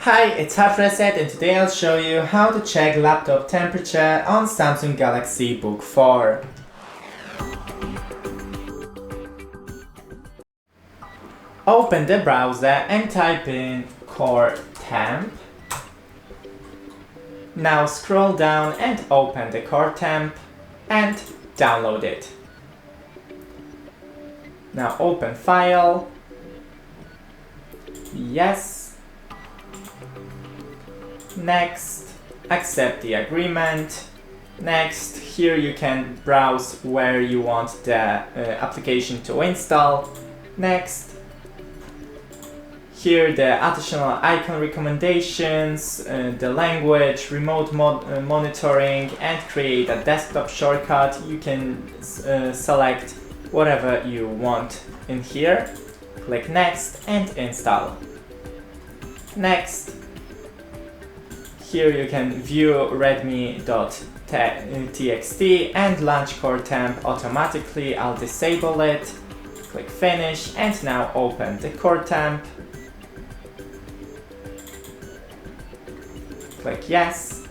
Hi, it's Hard Reset and today I'll show you how to check laptop temperature on Samsung Galaxy Book4. Open the browser and type in Core Temp. Now scroll down and open the Core Temp and download it. Now open File. Yes. Next, accept the agreement. Next, here you can browse where you want the application to install. Next, here the additional icon recommendations, the language, remote monitoring, and create a desktop shortcut. You can select whatever you want in here. Click Next and install. Next, here you can view readme.txt and launch Core Temp automatically. I'll disable it. Click Finish and now open the Core Temp. Click Yes.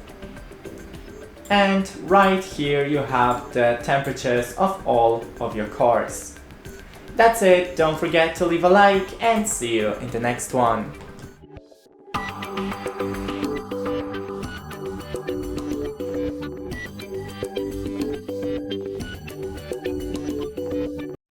And right here you have the temperatures of all of your cores. That's it. Don't forget to leave a like and see you in the next one.